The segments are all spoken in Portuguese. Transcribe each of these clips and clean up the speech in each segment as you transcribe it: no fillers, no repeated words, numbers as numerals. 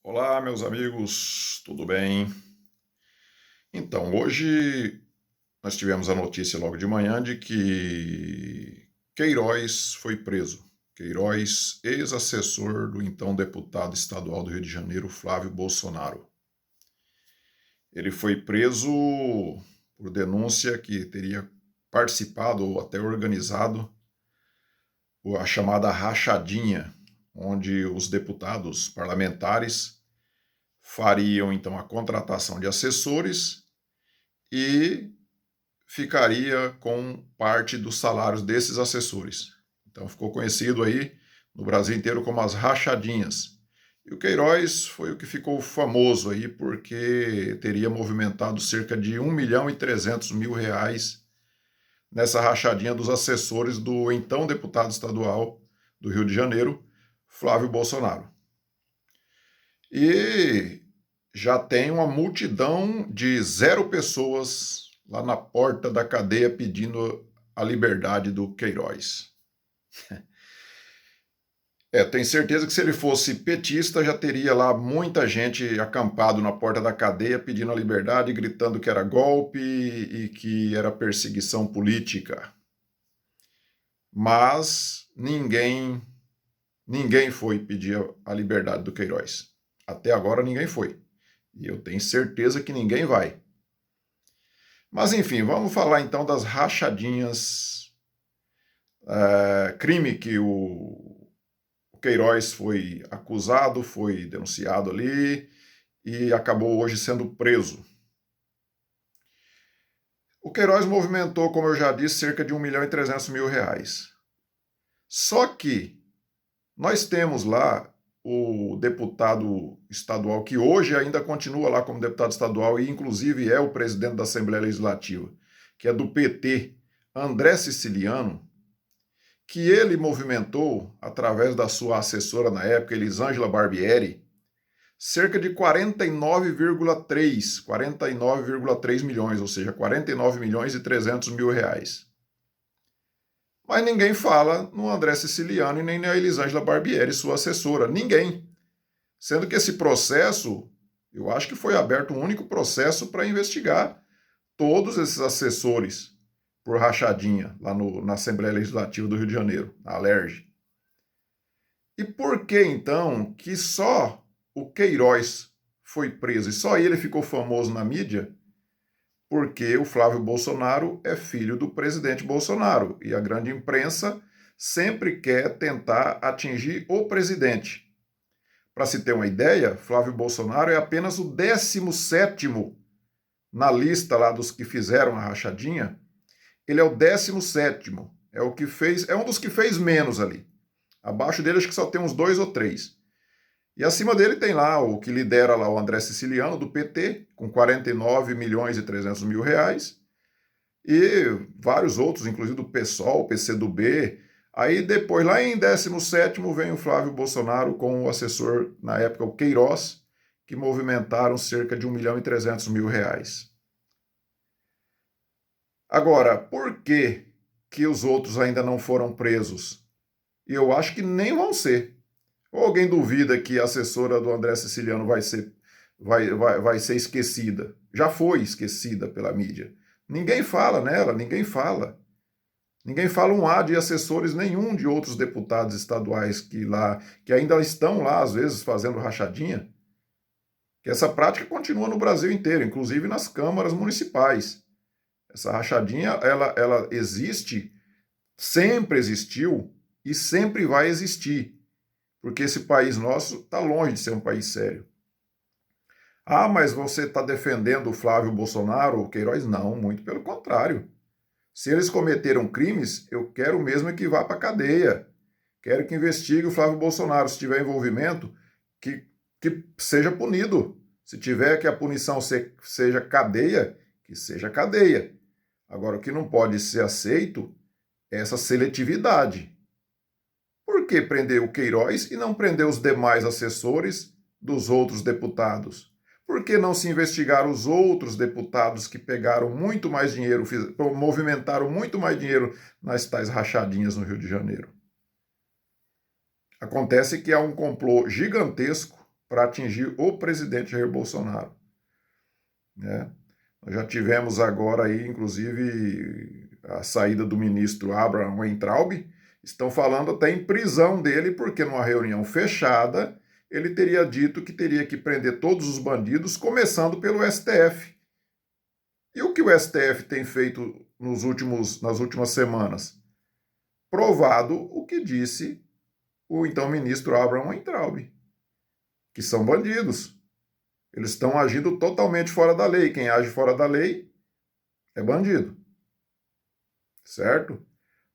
Olá, meus amigos, tudo bem? Então, hoje nós tivemos a notícia logo de manhã de que Queiroz foi preso. Queiroz, ex-assessor do então deputado estadual do Rio de Janeiro, Flávio Bolsonaro. Ele foi preso por denúncia que teria participado ou até organizado a chamada rachadinha, onde os deputados parlamentares fariam então a contratação de assessores e ficaria com parte dos salários desses assessores. Então ficou conhecido aí no Brasil inteiro como as rachadinhas. E o Queiroz foi o que ficou famoso aí porque teria movimentado cerca de 1.300.000 reais nessa rachadinha dos assessores do então deputado estadual do Rio de Janeiro, Flávio Bolsonaro. E já tem uma multidão de 0 pessoas lá na porta da cadeia pedindo a liberdade do Queiroz. Tenho certeza que se ele fosse petista, já teria lá muita gente acampado na porta da cadeia pedindo a liberdade, gritando que era golpe e que era perseguição política. Mas ninguém foi pedir a liberdade do Queiroz. Até agora ninguém foi. E eu tenho certeza que ninguém vai. Mas enfim, vamos falar então das rachadinhas, crime que o Queiroz foi acusado, foi denunciado ali e acabou hoje sendo preso. O Queiroz movimentou, como eu já disse, cerca de 1.300.000 reais. Só que nós temos lá o deputado estadual, que hoje ainda continua lá como deputado estadual e inclusive é o presidente da Assembleia Legislativa, que é do PT, André Siciliano, que ele movimentou, através da sua assessora na época, Elisângela Barbieri, cerca de 49,3 milhões, ou seja, 49.300.000 reais. Mas ninguém fala no André Siciliano e nem na Elisângela Barbieri, sua assessora. Ninguém. Sendo que esse processo, eu acho que foi aberto um único processo para investigar todos esses assessores por rachadinha lá na Assembleia Legislativa do Rio de Janeiro, a Alerj. E por que então que só o Queiroz foi preso e só ele ficou famoso na mídia? Porque o Flávio Bolsonaro é filho do presidente Bolsonaro e a grande imprensa sempre quer tentar atingir o presidente. Para se ter uma ideia, Flávio Bolsonaro é apenas o 17º na lista lá dos que fizeram a rachadinha. Ele é o 17º, é um dos que fez menos ali. Abaixo dele acho que só tem uns 2 ou 3. E acima dele tem lá o que lidera lá o André Siciliano, do PT, com 49.300.000 reais, e vários outros, inclusive do PSOL, PCdoB. Aí depois, lá em 17º, vem o Flávio Bolsonaro com o assessor, na época, o Queiroz, que movimentaram cerca de 1.300.000 reais. Agora, por que os outros ainda não foram presos? E eu acho que nem vão ser. Ou alguém duvida que a assessora do André Siciliano vai ser esquecida? Já foi esquecida pela mídia. Ninguém fala nela, ninguém fala. Ninguém fala um A de assessores nenhum de outros deputados estaduais que ainda estão lá, às vezes, fazendo rachadinha. Que essa prática continua no Brasil inteiro, inclusive nas câmaras municipais. Essa rachadinha, ela existe, sempre existiu e sempre vai existir. Porque esse país nosso está longe de ser um país sério. Ah, mas você está defendendo o Flávio Bolsonaro, o Queiroz? Não, muito pelo contrário. Se eles cometeram crimes, eu quero mesmo que vá para a cadeia. Quero que investigue o Flávio Bolsonaro. Se tiver envolvimento, que seja punido. Se tiver que a punição seja cadeia, que seja cadeia. Agora, o que não pode ser aceito é essa seletividade. Por que prender o Queiroz e não prender os demais assessores dos outros deputados? Por que não se investigar os outros deputados que pegaram muito mais dinheiro, movimentaram muito mais dinheiro nas tais rachadinhas no Rio de Janeiro? Acontece que há um complô gigantesco para atingir o presidente Jair Bolsonaro, né? Nós já tivemos agora aí, inclusive, a saída do ministro Abraham Weintraub. Estão falando até em prisão dele, porque numa reunião fechada ele teria dito que teria que prender todos os bandidos, começando pelo STF. E o que o STF tem feito nas últimas semanas? Provado o que disse o então ministro Abraham Weintraub, que são bandidos. Eles estão agindo totalmente fora da lei. Quem age fora da lei é bandido. Certo?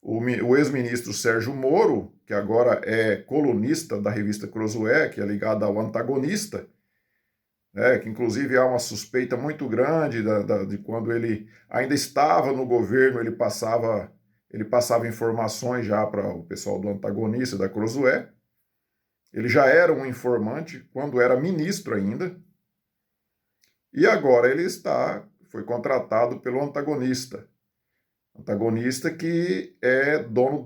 O ex-ministro Sérgio Moro, que agora é colunista da revista Cruzoé, que é ligado ao Antagonista, que inclusive há uma suspeita muito grande de quando ele ainda estava no governo, ele passava informações já para o pessoal do Antagonista, da Cruzoé. Ele já era um informante quando era ministro ainda. E agora ele foi contratado pelo Antagonista. Antagonista que é dono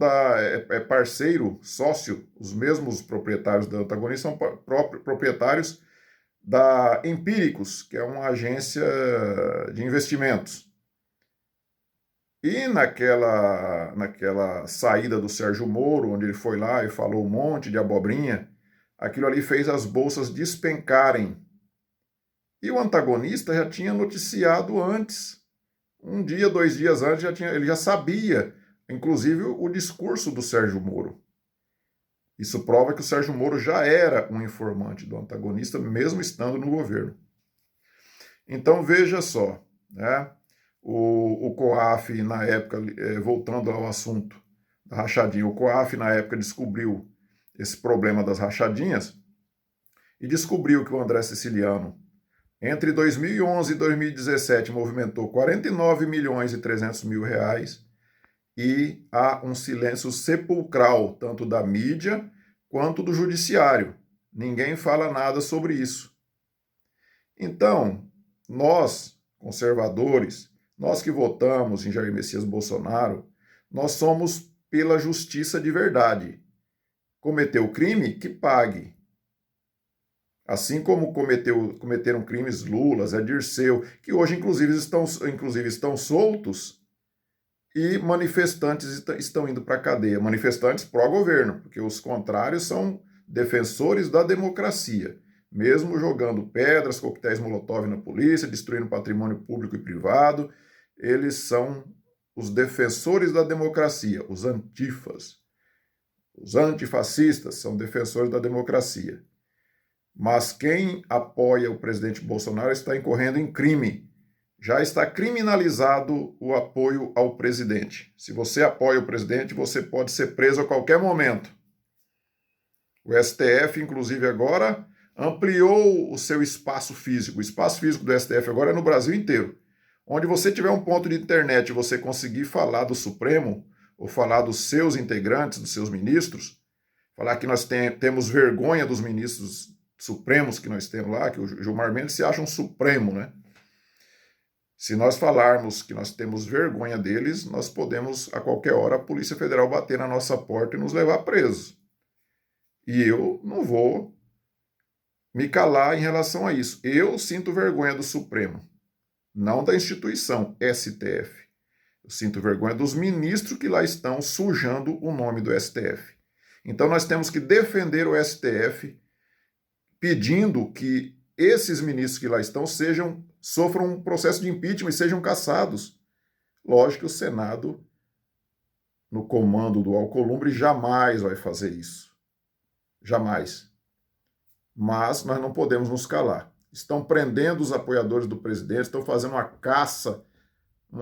é parceiro, sócio, os mesmos proprietários da Antagonista são proprietários da Empíricos, que é uma agência de investimentos. E naquela saída do Sérgio Moro, onde ele foi lá e falou um monte de abobrinha, aquilo ali fez as bolsas despencarem. E o Antagonista já tinha noticiado antes. Um dia, 2 dias antes, ele já sabia, inclusive, o discurso do Sérgio Moro. Isso prova que o Sérgio Moro já era um informante do Antagonista, mesmo estando no governo. Então, veja só, né? O COAF, na época, voltando ao assunto da rachadinha, o COAF, na época, descobriu esse problema das rachadinhas e descobriu que o André Siciliano, entre 2011 e 2017, movimentou 49 milhões e 300 mil reais e há um silêncio sepulcral, tanto da mídia quanto do judiciário. Ninguém fala nada sobre isso. Então, nós, conservadores, nós que votamos em Jair Messias Bolsonaro, nós somos pela justiça de verdade. Cometeu crime, que pague. Assim como cometeram crimes Lula, Zé Dirceu, que hoje inclusive estão soltos, e manifestantes estão indo para a cadeia. Manifestantes pró-governo, porque os contrários são defensores da democracia, mesmo jogando pedras, coquetéis Molotov na polícia, destruindo patrimônio público e privado. Eles são os defensores da democracia, os antifas. Os antifascistas são defensores da democracia. Mas quem apoia o presidente Bolsonaro está incorrendo em crime. Já está criminalizado o apoio ao presidente. Se você apoia o presidente, você pode ser preso a qualquer momento. O STF, inclusive, agora ampliou o seu espaço físico. O espaço físico do STF agora é no Brasil inteiro. Onde você tiver um ponto de internet e você conseguir falar do Supremo, ou falar dos seus integrantes, dos seus ministros, falar que nós temos vergonha dos ministros supremos que nós temos lá, que o Gilmar Mendes se acha um supremo, né? Se nós falarmos que nós temos vergonha deles, nós podemos, a qualquer hora, a Polícia Federal bater na nossa porta e nos levar presos. E eu não vou me calar em relação a isso. Eu sinto vergonha do Supremo, não da instituição STF. Eu sinto vergonha dos ministros que lá estão sujando o nome do STF. Então nós temos que defender o STF, pedindo que esses ministros que lá estão sofram um processo de impeachment e sejam cassados. Lógico que o Senado, no comando do Alcolumbre, jamais vai fazer isso. Jamais. Mas nós não podemos nos calar. Estão prendendo os apoiadores do presidente, estão fazendo uma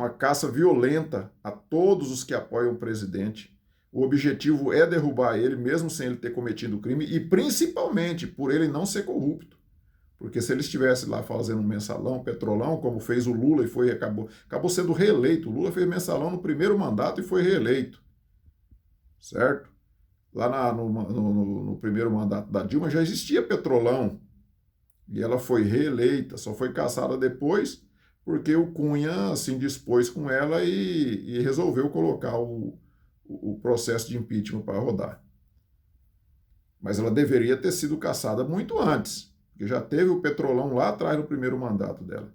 caça violenta a todos os que apoiam o presidente. O objetivo é derrubar ele, mesmo sem ele ter cometido o crime, e principalmente por ele não ser corrupto. Porque se ele estivesse lá fazendo um mensalão, petrolão, como fez o Lula e acabou sendo reeleito. O Lula fez mensalão no primeiro mandato e foi reeleito. Certo? Lá no primeiro mandato da Dilma já existia petrolão. E ela foi reeleita, só foi cassada depois porque o Cunha se indispôs com ela e resolveu colocar o processo de impeachment para rodar. Mas ela deveria ter sido cassada muito antes. porque já teve o Petrolão lá atrás no primeiro mandato dela.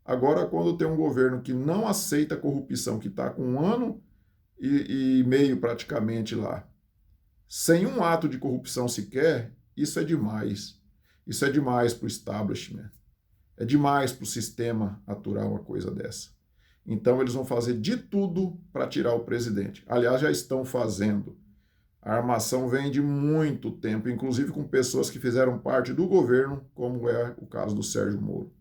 Agora, quando tem um governo que não aceita a corrupção, que está com 1 ano e meio praticamente lá, sem um ato de corrupção sequer, isso é demais. Isso é demais para o establishment. É demais para o sistema aturar uma coisa dessa. Então, eles vão fazer de tudo para tirar o presidente. Aliás, já estão fazendo. A armação vem de muito tempo, inclusive com pessoas que fizeram parte do governo, como é o caso do Sérgio Moro.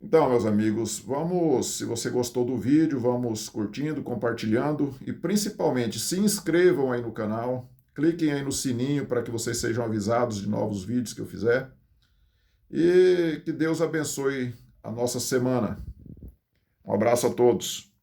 Então, meus amigos, vamos, se você gostou do vídeo, vamos curtindo, compartilhando e principalmente se inscrevam aí no canal, cliquem aí no sininho para que vocês sejam avisados de novos vídeos que eu fizer e que Deus abençoe a nossa semana. Um abraço a todos.